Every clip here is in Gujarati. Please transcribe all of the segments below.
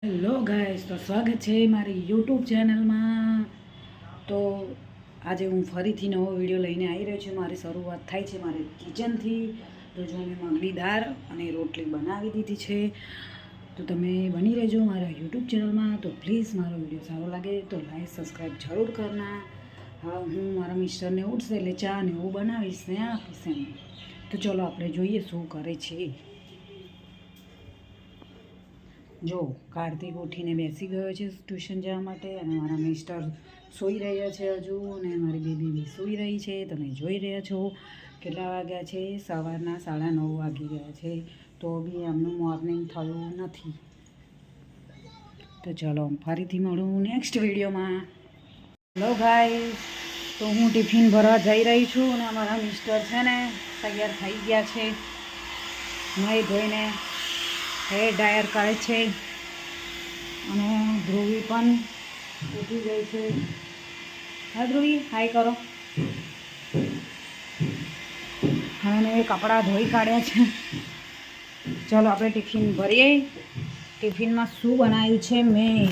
હેલો ગાઈસ, તો સ્વાગત છે મારી યુટ્યુબ ચેનલમાં। તો આજે હું ફરીથી નવો વિડીયો લઈને આવી રહ્યો છું। મારી શરૂઆત થાય છે મારી કિચનથી। તો જો મેં મગની દાળ અને રોટલી બનાવી દીધી છે, તો તમે બની રહેજો મારા યુટ્યુબ ચેનલમાં। તો પ્લીઝ મારો વિડીયો સારો લાગે તો લાઈક સબસ્ક્રાઈબ જરૂર કરના। હા, હું મારા મિસ્ટરને ઉઠશે એટલે ચા ને એવું બનાવીશ ને આપીશ એમ। તો ચલો આપણે જોઈએ શું કરે છે। જો કાર્તિક ઉઠીને બેસી ગયો છે ટ્યુશન જવા માટે, અને મારા મિસ્ટર સૂઈ રહ્યા છે હજુ, અને મારી બેબી બી સૂઈ રહી છે। તમે જોઈ રહ્યા છો કેટલા વાગ્યા છે, સવારના 9:30 વાગી ગયા છે, તો બી એમનું મોર્નિંગ થયું નથી। તો ચલો ફરીથી મળું નેક્સ્ટ વિડીયોમાં। હેલો ગાઈસ, તો હું ટિફિન ભરવા જઈ રહી છું, અને અમારા મિસ્ટર છે ને તૈયાર થઈ ગયા છે, નાહી ધોઈને હેર ડ્રાયર કરે છે, અને ધ્રુવી પણ ઉઠી ગઈ છે। હા ધ્રુવી, હાય કરો। અને એ કપડાં ધોઈ કાઢ્યા છે। ચલો આપણે ટિફિન ભરીએ। ટિફિનમાં શું બનાવ્યું છે મેં,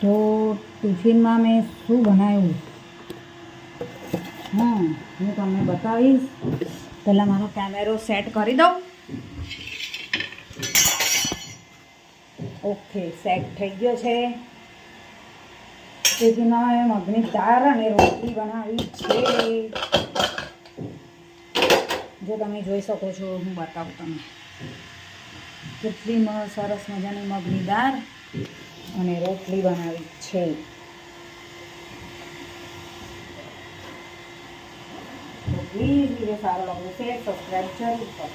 તો ટિફિનમાં મેં શું બનાવ્યું હું તમને બતાવીશ। પહેલાં મારો કેમેરો સેટ કરી દઉં। ઓકે, સેટ થઈ ગયો છે। ટિફિનમાં મેં મગની દાળ અને રોટલી બનાવી છે। જો તમે જોઈ શકો છો, હું બતાવું તમને કેટલી સરસ મજાની મગની દાળ અને રોટલી બનાવી છે। તો પ્લીઝ વિડીયો સારો લાગે છે સબસ્ક્રાઈબ જરૂર કરો।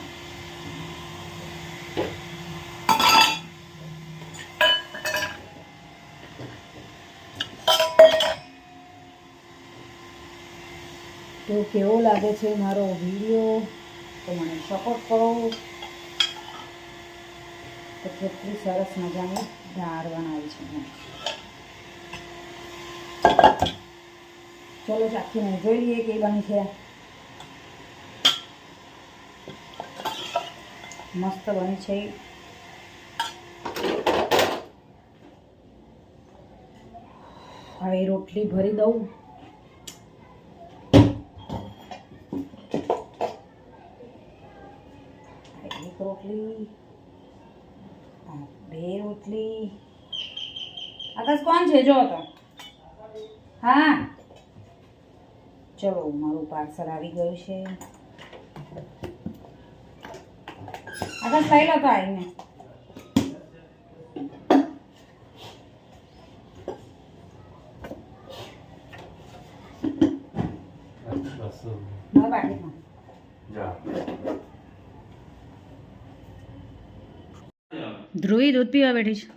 તો કેવો લાગે છે મારો વિડીયો, તો મને સપોર્ટ કરો। તો કેટલી સરસ મજાની દાળ બનાવી છે મેં। ચલો ચાખીને જોઈ લઈએ કેવી બની છે। મસ્ત બની છે। હવે રોટલી ભરી દઉં। એક રોટલી, બે રોટલી। આકાશ કોણ છે જો તો? હા ચલો, મારું પાર્સલ આવી ગયું છે। આકાશ લઈ લો તો આવીને। ધ્રુવી દૂધ પીવા બેઠી છે।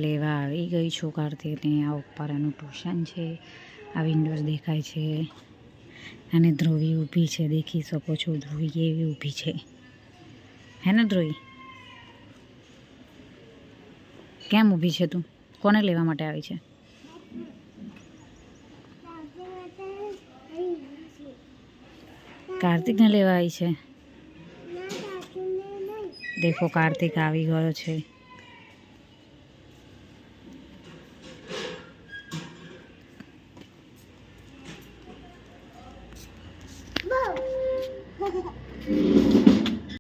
લેવા આવી ગઈ છું કાર્તિકને। આ ઉપર એનું ટ્યુશન છે, આ વિન્ડોઝ દેખાય છે, અને ધ્રુવી ઊભી છે, દેખી શકો છો ધ્રુવી એવી ઊભી છે, હે ને ધ્રુવી? કેમ ઊભી છે તું? કોને લેવા માટે આવી છે? કાર્તિકને લેવા આવી છે। દેખો કાર્તિક આવી ગયો છે।